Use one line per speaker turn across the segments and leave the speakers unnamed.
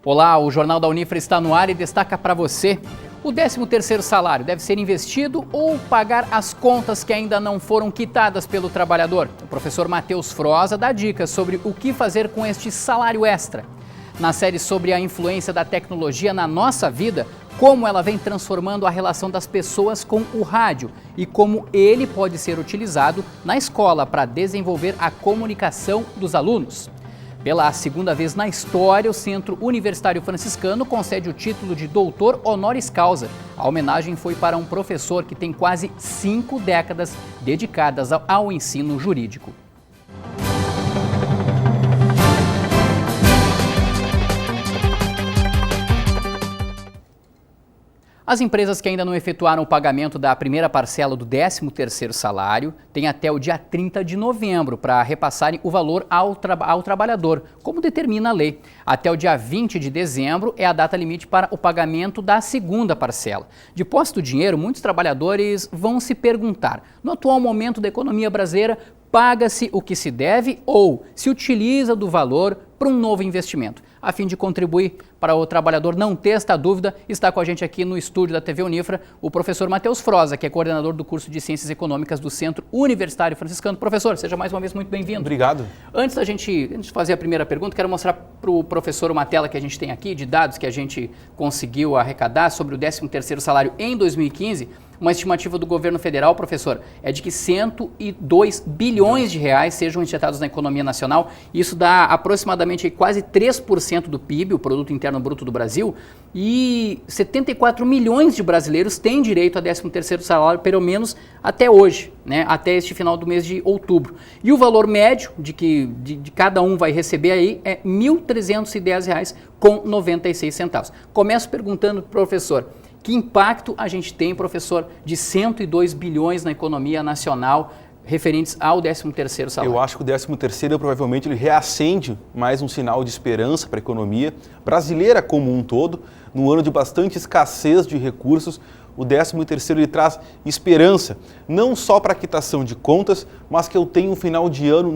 Olá, o Jornal da Unifra está no ar e destaca para você: o 13º salário deve ser investido ou pagar as contas que ainda não foram quitadas pelo trabalhador? O professor Matheus Froza dá dicas sobre o que fazer com este salário extra. Na série sobre a influência da tecnologia na nossa vida, como ela vem transformando a relação das pessoas com o rádio e como ele pode ser utilizado na escola para desenvolver a comunicação dos alunos. Pela segunda vez na história, o Centro Universitário Franciscano concede o título de doutor honoris causa. A homenagem foi para um professor que tem quase 5 décadas dedicadas ao ensino jurídico. As empresas que ainda não efetuaram o pagamento da primeira parcela do 13º salário têm até o dia 30 de novembro para repassarem o valor ao trabalhador, como determina a lei. Até o dia 20 de dezembro é a data limite para o pagamento da segunda parcela. De posse do dinheiro, muitos trabalhadores vão se perguntar: no atual momento da economia brasileira, paga-se o que se deve ou se utiliza do valor para um novo investimento? A fim de contribuir para o trabalhador não ter esta dúvida, está com a gente aqui no estúdio da TV Unifra o professor Matheus Froza, que é coordenador do curso de Ciências Econômicas do Centro Universitário Franciscano. Professor, seja mais uma vez muito bem-vindo.
Obrigado.
Antes da gente fazer a primeira pergunta, quero mostrar para o professor uma tela que a gente tem aqui de dados que a gente conseguiu arrecadar sobre o 13º salário em 2015. Uma estimativa do governo federal, professor, é de que 102 bilhões de reais sejam injetados na economia nacional. Isso dá aproximadamente quase 3% do PIB, o Produto Interno Bruto do Brasil, e 74 milhões de brasileiros têm direito a 13º salário, pelo menos até hoje, né? Até este final do mês de outubro. E o valor médio de cada um vai receber aí é R$ 1.310,96. Começo perguntando para o professor: que impacto a gente tem, professor, de 102 bilhões na economia nacional referentes ao 13º salário?
Eu acho que o 13º provavelmente ele reacende mais um sinal de esperança para a economia brasileira como um todo. Num ano de bastante escassez de recursos, o 13º ele traz esperança, não só para a quitação de contas, mas que eu tenha um final de ano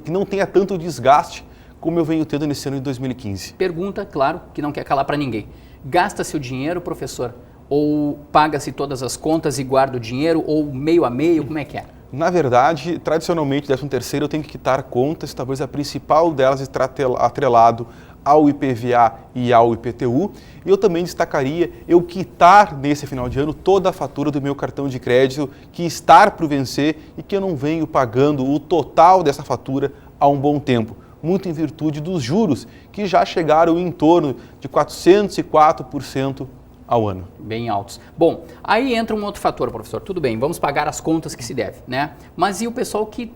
que não tenha tanto desgaste como eu venho tendo nesse ano de 2015.
Pergunta, claro, que não quer calar para ninguém. Gasta-se o dinheiro, professor? Ou paga-se todas as contas e guarda o dinheiro? Ou meio a meio? Como é que é?
Na verdade, tradicionalmente, 13º eu tenho que quitar contas, talvez a principal delas está atrelado ao IPVA e ao IPTU. E eu também destacaria eu quitar nesse final de ano toda a fatura do meu cartão de crédito que está por vencer e que eu não venho pagando o total dessa fatura há um bom tempo. Muito em virtude dos juros, que já chegaram em torno de 404% ao ano.
Bem altos. Bom, aí entra um outro fator, professor. Tudo bem, vamos pagar as contas que se deve, né? Mas e o pessoal que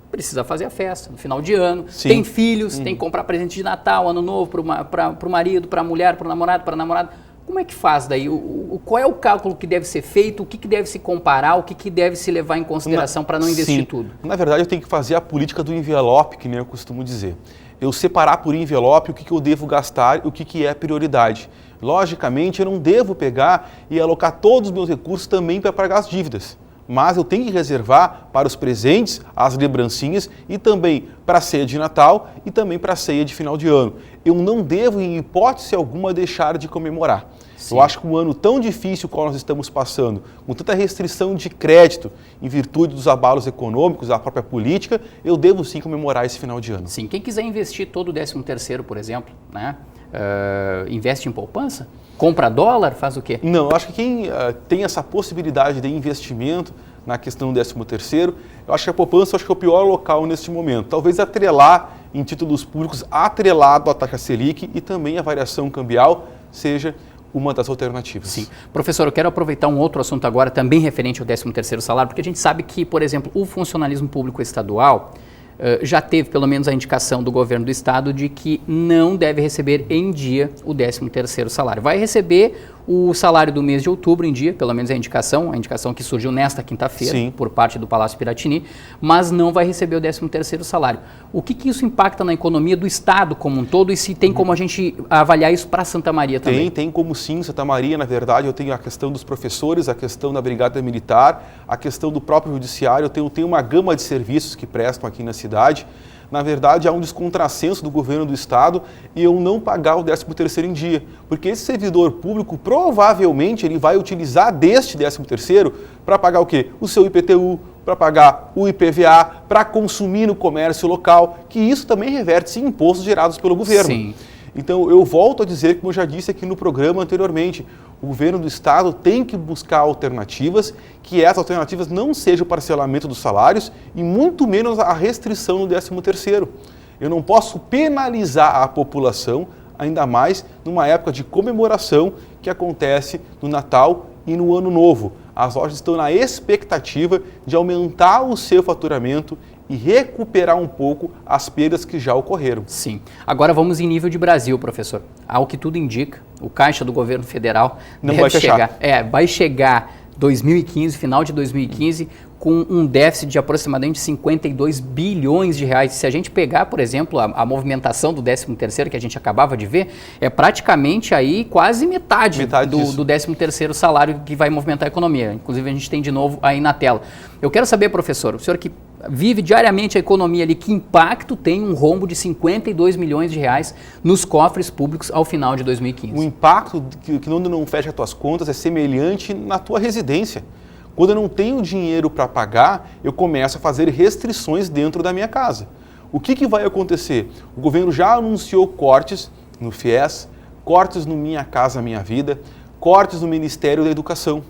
precisa fazer a festa no final de ano,
Sim.
Tem filhos, tem que comprar presente de Natal, Ano Novo para o marido, para a mulher, para o namorado, para a namorada. Como é que faz daí? Qual é o cálculo que deve ser feito? O que deve se comparar? O que deve se levar em consideração para não investir tudo?
Na verdade, eu tenho que fazer a política do envelope, que nem eu costumo dizer. Eu separar por envelope o que eu devo gastar e o que é prioridade. Logicamente, eu não devo pegar e alocar todos os meus recursos também para pagar as dívidas. Mas eu tenho que reservar para os presentes, as lembrancinhas e também para a ceia de Natal e também para a ceia de final de ano. Eu não devo, em hipótese alguma, deixar de comemorar. Sim. Eu acho que um ano tão difícil qual nós estamos passando, com tanta restrição de crédito em virtude dos abalos econômicos, da própria política, eu devo sim comemorar esse final de ano.
Sim, quem quiser investir todo o 13º, por exemplo, né? Investe em poupança? Compra dólar? Faz o quê?
Não, eu acho que quem tem essa possibilidade de investimento na questão do 13º, eu acho que a poupança é o pior local neste momento. Talvez atrelar em títulos públicos, atrelado à taxa Selic e também a variação cambial seja uma das alternativas.
Sim. Professor, eu quero aproveitar um outro assunto agora, também referente ao 13º salário, porque a gente sabe que, por exemplo, o funcionalismo público estadual já teve pelo menos a indicação do governo do estado de que não deve receber em dia o 13º salário. Vai receber o salário do mês de outubro em dia, pelo menos a indicação que surgiu nesta quinta-feira por parte do Palácio Piratini, mas não vai receber o 13º salário. O que isso impacta na economia do Estado como um todo e se tem como a gente avaliar isso para Santa Maria também?
Tem como sim. Santa Maria, na verdade, eu tenho a questão dos professores, a questão da Brigada Militar, a questão do próprio Judiciário, eu tenho uma gama de serviços que prestam aqui na cidade. Na verdade, há um descontrasenso do governo do Estado e eu não pagar o 13º em dia, porque esse servidor público provavelmente ele vai utilizar deste 13º para pagar o quê? O seu IPTU, para pagar o IPVA, para consumir no comércio local, que isso também reverte-se em impostos gerados pelo governo.
Sim.
Então, eu volto a dizer, como eu já disse aqui no programa anteriormente, o governo do Estado tem que buscar alternativas, que essas alternativas não sejam o parcelamento dos salários e muito menos a restrição do 13º. Eu não posso penalizar a população, ainda mais numa época de comemoração que acontece no Natal e no Ano Novo. As lojas estão na expectativa de aumentar o seu faturamento e recuperar um pouco as perdas que já ocorreram.
Sim. Agora vamos em nível de Brasil, professor. Ao que tudo indica, o caixa do governo federal vai chegar 2015, final de 2015, com um déficit de aproximadamente 52 bilhões de reais. Se a gente pegar, por exemplo, a movimentação do 13º que a gente acabava de ver, é praticamente aí quase metade do 13º salário que vai movimentar a economia. Inclusive a gente tem de novo aí na tela. Eu quero saber, professor, o senhor que vive diariamente a economia ali, que impacto tem um rombo de 52 milhões de reais nos cofres públicos ao final de 2015?
O impacto que quando não fecha as tuas contas é semelhante na tua residência. Quando eu não tenho dinheiro para pagar, eu começo a fazer restrições dentro da minha casa. O que vai acontecer? O governo já anunciou cortes no FIES, cortes no Minha Casa Minha Vida, cortes no Ministério da Educação.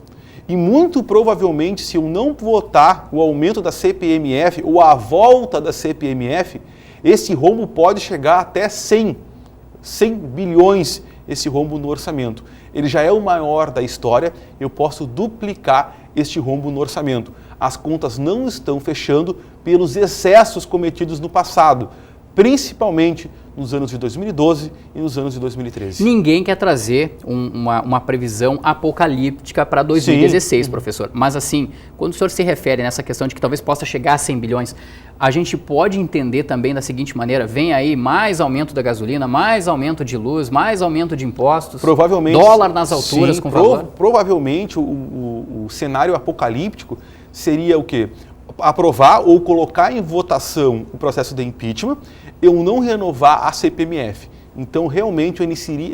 E muito provavelmente, se eu não votar o aumento da CPMF ou a volta da CPMF, esse rombo pode chegar até 100 bilhões, esse rombo no orçamento. Ele já é o maior da história, eu posso duplicar este rombo no orçamento. As contas não estão fechando pelos excessos cometidos no passado, principalmente nos anos de 2012 e nos anos de 2013.
Ninguém quer trazer uma previsão apocalíptica para 2016, Sim. professor. Mas assim, quando o senhor se refere nessa questão de que talvez possa chegar a 100 bilhões, a gente pode entender também da seguinte maneira, vem aí mais aumento da gasolina, mais aumento de luz, mais aumento de impostos,
provavelmente,
dólar nas alturas,
sim,
com valor?
Provavelmente o cenário apocalíptico seria o quê? Aprovar ou colocar em votação o processo de impeachment, eu não renovar a CPMF. Então, realmente, eu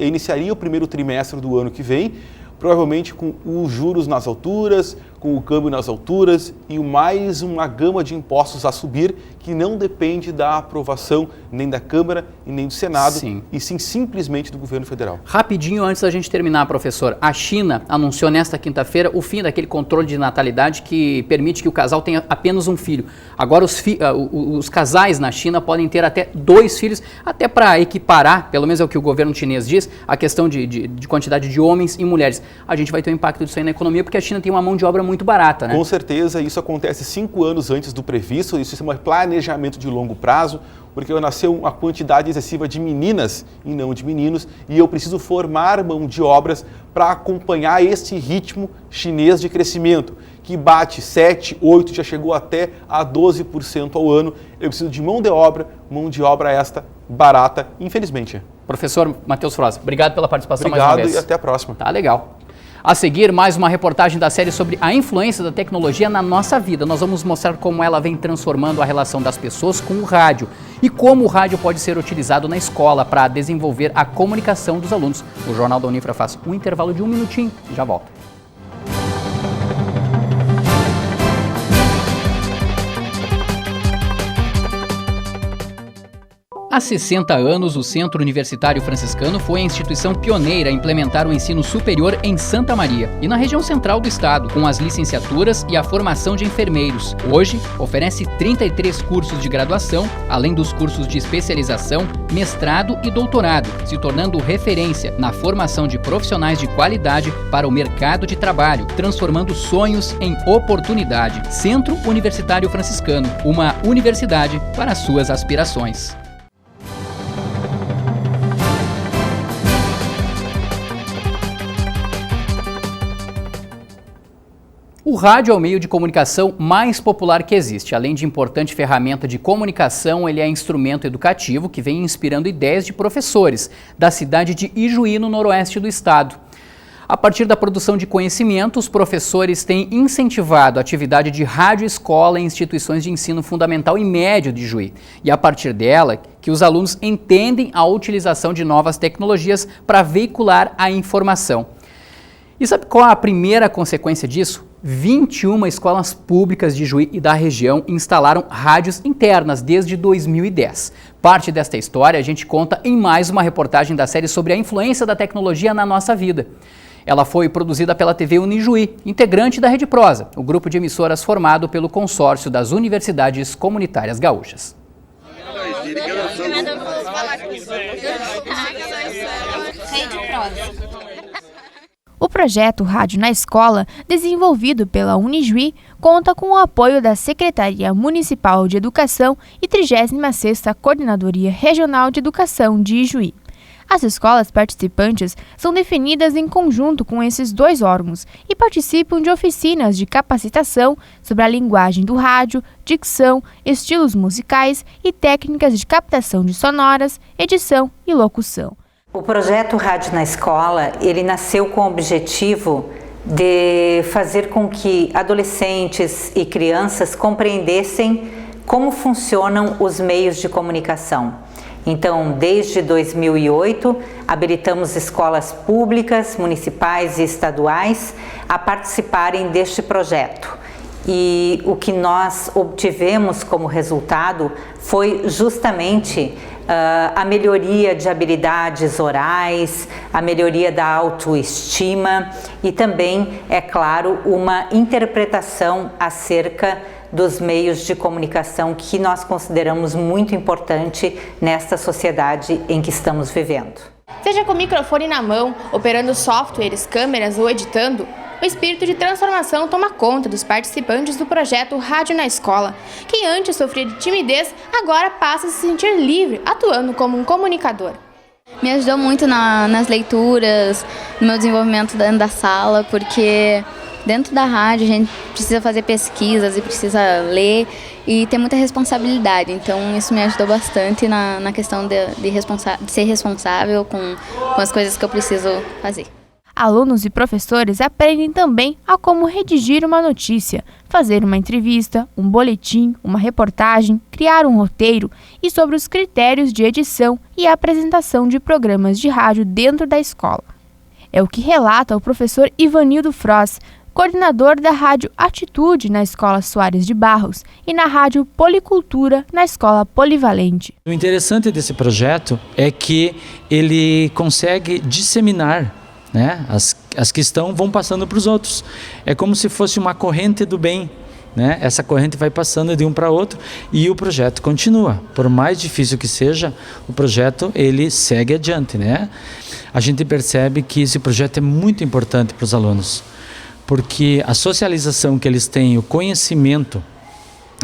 iniciaria o primeiro trimestre do ano que vem, provavelmente com os juros nas alturas, com o câmbio nas alturas e mais uma gama de impostos a subir que não depende da aprovação nem da Câmara e nem do Senado, e sim simplesmente do governo federal.
Rapidinho antes da gente terminar, professor, a China anunciou nesta quinta-feira o fim daquele controle de natalidade que permite que o casal tenha apenas um filho. Agora os casais na China podem ter até 2 filhos, até para equiparar, pelo menos é o que o governo chinês diz, a questão de quantidade de homens e mulheres. A gente vai ter um impacto disso aí na economia porque a China tem uma mão de obra muito barata, né?
Com certeza, isso acontece 5 anos antes do previsto, isso é um planejamento de longo prazo, porque nasceu uma quantidade excessiva de meninas e não de meninos, e eu preciso formar mão de obras para acompanhar esse ritmo chinês de crescimento, que bate 7, 8, já chegou até a 12% ao ano. Eu preciso de mão de obra esta barata, infelizmente.
Professor Matheus Froza, obrigado pela participação mais uma vez.
Obrigado e até a próxima.
Tá legal. A seguir, mais uma reportagem da série sobre a influência da tecnologia na nossa vida. Nós vamos mostrar como ela vem transformando a relação das pessoas com o rádio e como o rádio pode ser utilizado na escola para desenvolver a comunicação dos alunos. O Jornal da Unifra faz um intervalo de 1 minutinho e já volta. Há 60 anos, o Centro Universitário Franciscano foi a instituição pioneira a implementar o ensino superior em Santa Maria e na região central do estado, com as licenciaturas e a formação de enfermeiros. Hoje, oferece 33 cursos de graduação, além dos cursos de especialização, mestrado e doutorado, se tornando referência na formação de profissionais de qualidade para o mercado de trabalho, transformando sonhos em oportunidade. Centro Universitário Franciscano, uma universidade para suas aspirações. O rádio é o meio de comunicação mais popular que existe. Além de importante ferramenta de comunicação, ele é instrumento educativo que vem inspirando ideias de professores da cidade de Ijuí, no noroeste do estado. A partir da produção de conhecimento, os professores têm incentivado a atividade de rádio-escola em instituições de ensino fundamental e médio de Ijuí. E a partir dela, que os alunos entendem a utilização de novas tecnologias para veicular a informação. E sabe qual a primeira consequência disso? 21 escolas públicas de Ijuí e da região instalaram rádios internas desde 2010. Parte desta história a gente conta em mais uma reportagem da série sobre a influência da tecnologia na nossa vida. Ela foi produzida pela TV Unijuí, integrante da Rede Prosa, o grupo de emissoras formado pelo consórcio das universidades comunitárias gaúchas.
O projeto Rádio na Escola, desenvolvido pela Unijuí, conta com o apoio da Secretaria Municipal de Educação e 36ª Coordenadoria Regional de Educação de Ijuí. As escolas participantes são definidas em conjunto com esses dois órgãos e participam de oficinas de capacitação sobre a linguagem do rádio, dicção, estilos musicais e técnicas de captação de sonoras, edição e locução.
O projeto Rádio na Escola, ele nasceu com o objetivo de fazer com que adolescentes e crianças compreendessem como funcionam os meios de comunicação. Então, desde 2008, habilitamos escolas públicas, municipais e estaduais a participarem deste projeto. E o que nós obtivemos como resultado foi justamente a melhoria de habilidades orais, a melhoria da autoestima e também, é claro, uma interpretação acerca dos meios de comunicação que nós consideramos muito importante nesta sociedade em que estamos vivendo.
Seja com o microfone na mão, operando softwares, câmeras ou editando, o espírito de transformação toma conta dos participantes do projeto Rádio na Escola. Quem antes sofria de timidez, agora passa a se sentir livre, atuando como um comunicador.
Me ajudou muito nas leituras, no meu desenvolvimento dentro da sala, porque dentro da rádio a gente precisa fazer pesquisas e precisa ler e ter muita responsabilidade. Então isso me ajudou bastante na questão de ser responsável com as coisas que eu preciso fazer.
Alunos e professores aprendem também a como redigir uma notícia, fazer uma entrevista, um boletim, uma reportagem, criar um roteiro e sobre os critérios de edição e apresentação de programas de rádio dentro da escola. É o que relata o professor Ivanildo Fross, coordenador da Rádio Atitude na Escola Soares de Barros e na Rádio Policultura na Escola Polivalente.
O interessante desse projeto é que ele consegue disseminar, né? As que vão passando para os outros. É como se fosse uma corrente do bem, né? Essa corrente vai passando de um para outro e o projeto continua. Por mais difícil que seja, o projeto ele segue adiante, né? A gente percebe que esse projeto é muito importante para os alunos, porque a socialização que eles têm, o conhecimento,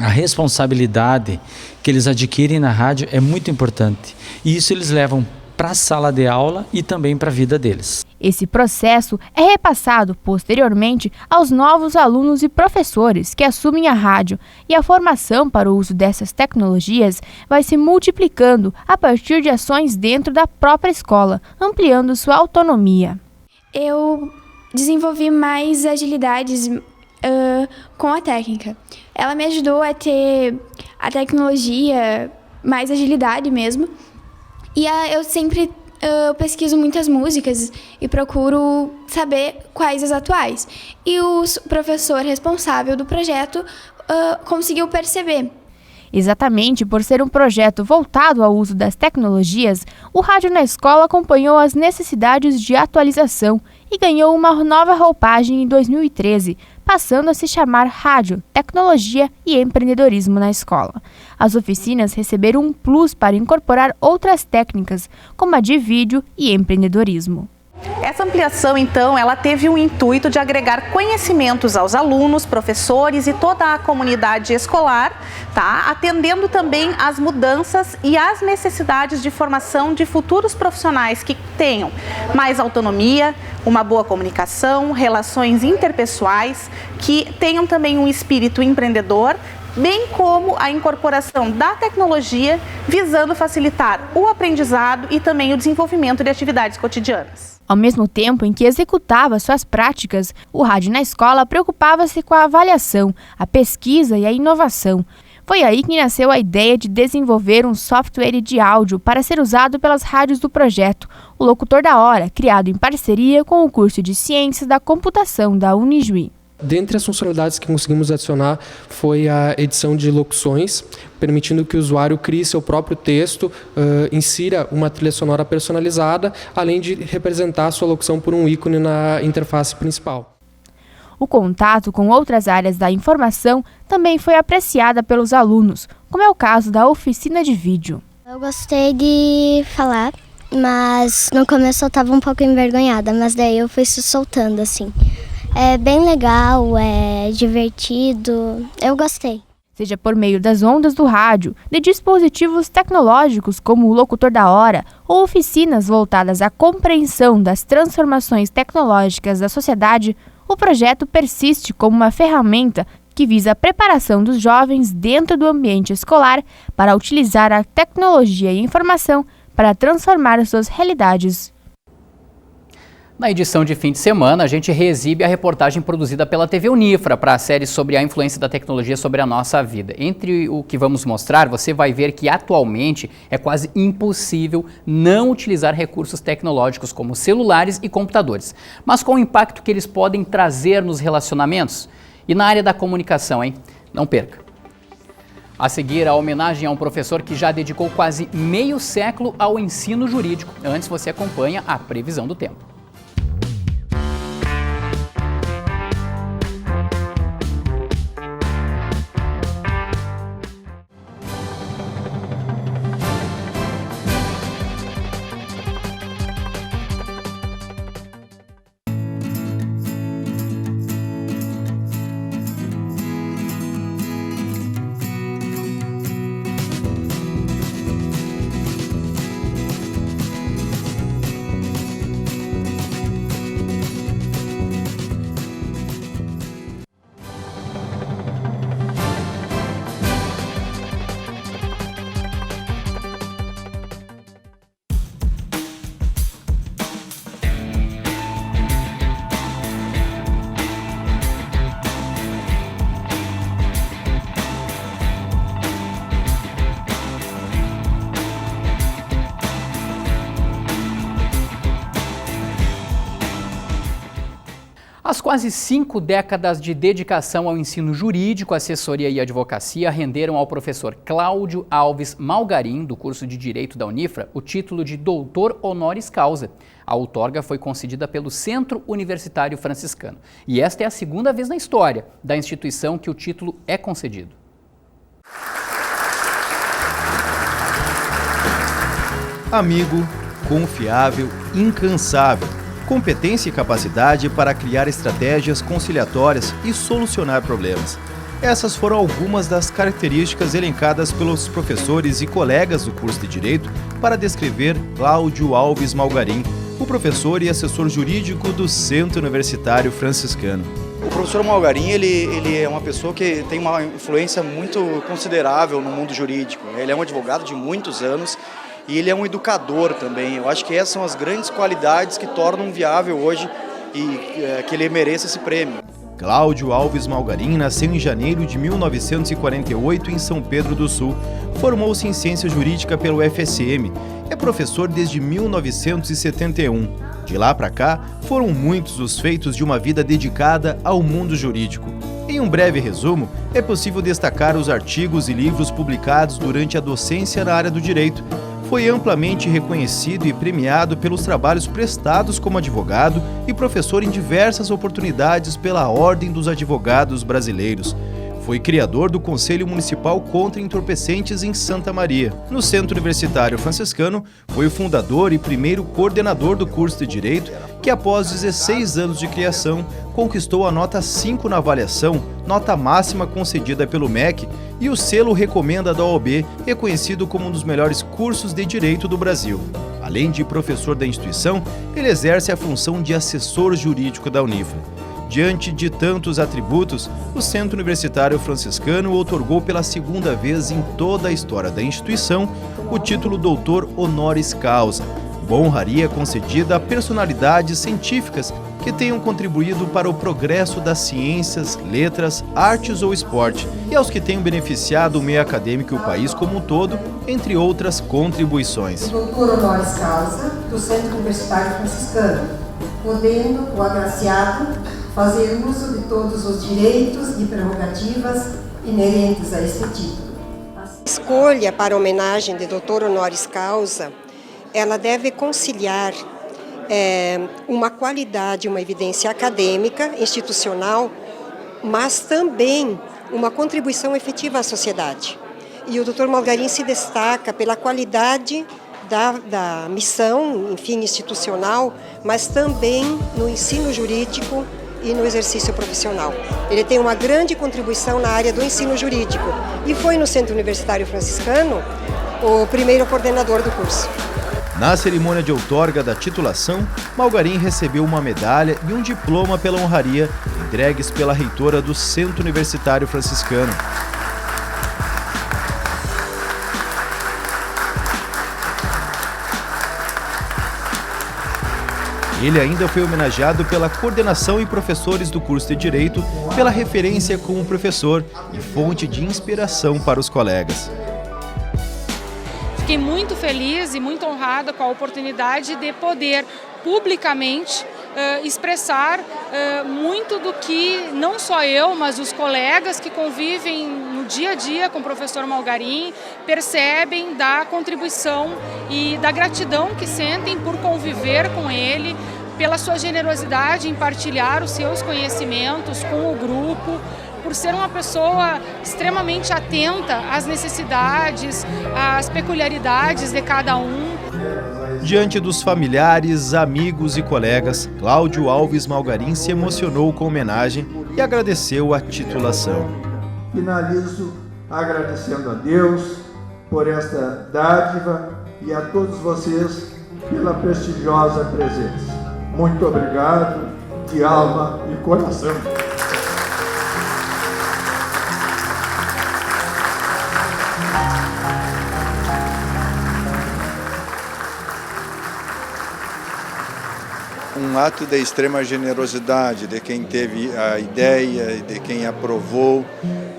a responsabilidade que eles adquirem na rádio é muito importante. E isso eles levam para a sala de aula e também para a vida deles.
Esse processo é repassado posteriormente aos novos alunos e professores que assumem a rádio, e a formação para o uso dessas tecnologias vai se multiplicando a partir de ações dentro da própria escola, ampliando sua autonomia.
Eu desenvolvi mais agilidades com a técnica. Ela me ajudou a ter a tecnologia, mais agilidade mesmo. E eu sempre pesquiso muitas músicas e procuro saber quais as atuais. E o professor responsável do projeto conseguiu perceber.
Exatamente por ser um projeto voltado ao uso das tecnologias, o Rádio na Escola acompanhou as necessidades de atualização e ganhou uma nova roupagem em 2013, passando a se chamar Rádio, Tecnologia e Empreendedorismo na Escola. As oficinas receberam um plus para incorporar outras técnicas, como a de vídeo e empreendedorismo.
Essa ampliação, então, ela teve o intuito de agregar conhecimentos aos alunos, professores e toda a comunidade escolar, tá? Atendendo também às mudanças e às necessidades de formação de futuros profissionais que tenham mais autonomia, uma boa comunicação, relações interpessoais, que tenham também um espírito empreendedor, bem como a incorporação da tecnologia, visando facilitar o aprendizado e também o desenvolvimento de atividades cotidianas.
Ao mesmo tempo em que executava suas práticas, o Rádio na Escola preocupava-se com a avaliação, a pesquisa e a inovação. Foi aí que nasceu a ideia de desenvolver um software de áudio para ser usado pelas rádios do projeto, o Locutor da Hora, criado em parceria com o curso de Ciências da Computação da Unijuí.
Dentre as funcionalidades que conseguimos adicionar foi a edição de locuções, permitindo que o usuário crie seu próprio texto, insira uma trilha sonora personalizada, além de representar sua locução por um ícone na interface principal.
O contato com outras áreas da informação também foi apreciada pelos alunos, como é o caso da oficina de vídeo.
Eu gostei de falar, mas no começo eu estava um pouco envergonhada, mas daí eu fui se soltando assim. É bem legal, é divertido, eu gostei.
Seja por meio das ondas do rádio, de dispositivos tecnológicos como o Locutor da Hora ou oficinas voltadas à compreensão das transformações tecnológicas da sociedade, o projeto persiste como uma ferramenta que visa a preparação dos jovens dentro do ambiente escolar para utilizar a tecnologia e informação para transformar suas realidades.
Na edição de fim de semana, a gente reexibe a reportagem produzida pela TV Unifra para a série sobre a influência da tecnologia sobre a nossa vida. Entre o que vamos mostrar, você vai ver que atualmente é quase impossível não utilizar recursos tecnológicos como celulares e computadores. Mas qual o impacto que eles podem trazer nos relacionamentos? E na área da comunicação, hein? Não perca! A seguir, a homenagem a um professor que já dedicou quase meio século ao ensino jurídico. Antes, você acompanha a previsão do tempo. As quase 5 décadas de dedicação ao ensino jurídico, assessoria e advocacia renderam ao professor Cláudio Alves Malgarim, do curso de Direito da Unifra, o título de doutor honoris causa. A outorga foi concedida pelo Centro Universitário Franciscano. E esta é a segunda vez na história da instituição que o título é concedido.
Amigo, confiável, incansável. Competência e capacidade para criar estratégias conciliatórias e solucionar problemas. Essas foram algumas das características elencadas pelos professores e colegas do curso de Direito para descrever Cláudio Alves Malgarim, o professor e assessor jurídico do Centro Universitário Franciscano.
O professor Malgarim, ele é uma pessoa que tem uma influência muito considerável no mundo jurídico. Ele é um advogado de muitos anos. E ele é um educador também. Eu acho que essas são as grandes qualidades que tornam viável hoje e que ele mereça esse prêmio.
Cláudio Alves Malgarim nasceu em janeiro de 1948 em São Pedro do Sul. Formou-se em Ciência Jurídica pelo FSM. É professor desde 1971. De lá para cá, foram muitos os feitos de uma vida dedicada ao mundo jurídico. Em um breve resumo, é possível destacar os artigos e livros publicados durante a docência na área do direito. Foi amplamente reconhecido e premiado pelos trabalhos prestados como advogado e professor em diversas oportunidades pela Ordem dos Advogados Brasileiros. Foi criador do Conselho Municipal contra Entorpecentes em Santa Maria. No Centro Universitário Franciscano, foi o fundador e primeiro coordenador do curso de Direito, que após 16 anos de criação, conquistou a nota 5 na avaliação, nota máxima concedida pelo MEC, e o selo Recomenda da OAB, reconhecido como um dos melhores cursos de Direito do Brasil. Além de professor da instituição, ele exerce a função de assessor jurídico da Unifra. Diante de tantos atributos, o Centro Universitário Franciscano outorgou pela segunda vez em toda a história da instituição o título Doutor Honoris Causa, uma honraria concedida a personalidades científicas que tenham contribuído para o progresso das ciências, letras, artes ou esporte, e aos que tenham beneficiado o meio acadêmico e o país como um todo, entre outras contribuições.
Doutor Honoris Causa do Centro Universitário Franciscano, podendo o agraciado fazer uso de todos os direitos e prerrogativas inerentes a este título.
A escolha para a homenagem de Doutor Honoris Causa, ela deve conciliar uma qualidade, uma evidência acadêmica, institucional, mas também uma contribuição efetiva à sociedade. E o Dr. Malgarin se destaca pela qualidade da missão, enfim, institucional, mas também no ensino jurídico e no exercício profissional. Ele tem uma grande contribuição na área do ensino jurídico e foi no Centro Universitário Franciscano o primeiro coordenador do curso.
Na cerimônia de outorga da titulação, Malgarin recebeu uma medalha e um diploma pela honraria, entregues pela reitora do Centro Universitário Franciscano. Ele ainda foi homenageado pela coordenação e professores do curso de Direito pela referência como professor e fonte de inspiração para os colegas.
Fiquei muito feliz e muito honrada com a oportunidade de poder publicamente expressar muito do que não só eu, mas os colegas que convivem no dia a dia com o professor Malgarin percebem da contribuição e da gratidão que sentem por conviver com ele, pela sua generosidade em partilhar os seus conhecimentos com o grupo, por ser uma pessoa extremamente atenta às necessidades, às peculiaridades de cada um.
Diante dos familiares, amigos e colegas, Cláudio Alves Malgarin se emocionou com a homenagem e agradeceu a titulação.
Finalizo agradecendo a Deus por esta dádiva e a todos vocês pela prestigiosa presença. Muito obrigado, de alma e coração.
Um ato de extrema generosidade de quem teve a ideia e de quem aprovou,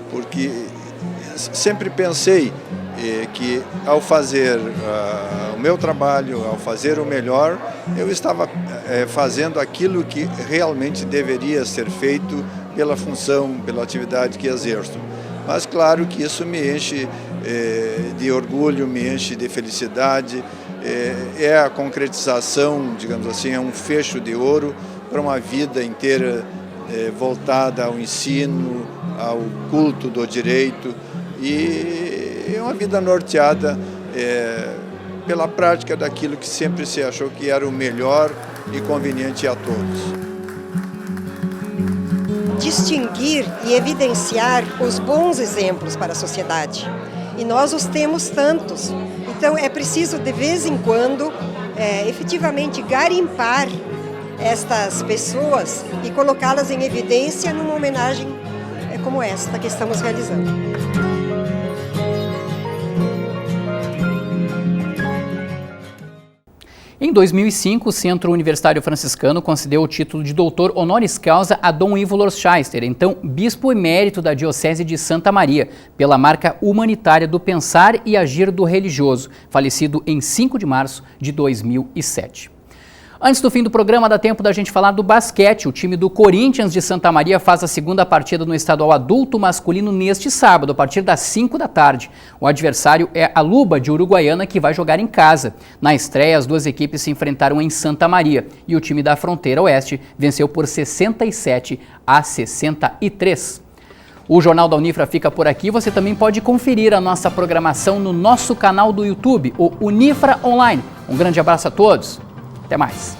porque sempre pensei que ao fazer o meu trabalho, ao fazer o melhor, eu estava fazendo aquilo que realmente deveria ser feito pela função, pela atividade que exerço. Mas claro que isso me enche de orgulho, me enche de felicidade, é a concretização, digamos assim, é um fecho de ouro para uma vida inteira voltada ao ensino, ao culto do direito, e é uma vida norteada pela prática daquilo que sempre se achou que era o melhor e conveniente a todos.
Distinguir e evidenciar os bons exemplos para a sociedade. E nós os temos tantos. Então é preciso, de vez em quando, efetivamente garimpar estas pessoas e colocá-las em evidência numa homenagem como esta que estamos realizando.
Em 2005, o Centro Universitário Franciscano concedeu o título de Doutor Honoris Causa a Dom Ivo Lorschaster, então Bispo Emérito da Diocese de Santa Maria, pela marca humanitária do pensar e agir do religioso, falecido em 5 de março de 2007. Antes do fim do programa, dá tempo da gente falar do basquete. O time do Corinthians de Santa Maria faz a segunda partida no estadual adulto masculino neste sábado, a partir das 5 da tarde. O adversário é a Luba, de Uruguaiana, que vai jogar em casa. Na estreia, as duas equipes se enfrentaram em Santa Maria e o time da Fronteira Oeste venceu por 67-63. O Jornal da Unifra fica por aqui. Você também pode conferir a nossa programação no nosso canal do YouTube, o Unifra Online. Um grande abraço a todos. Até mais.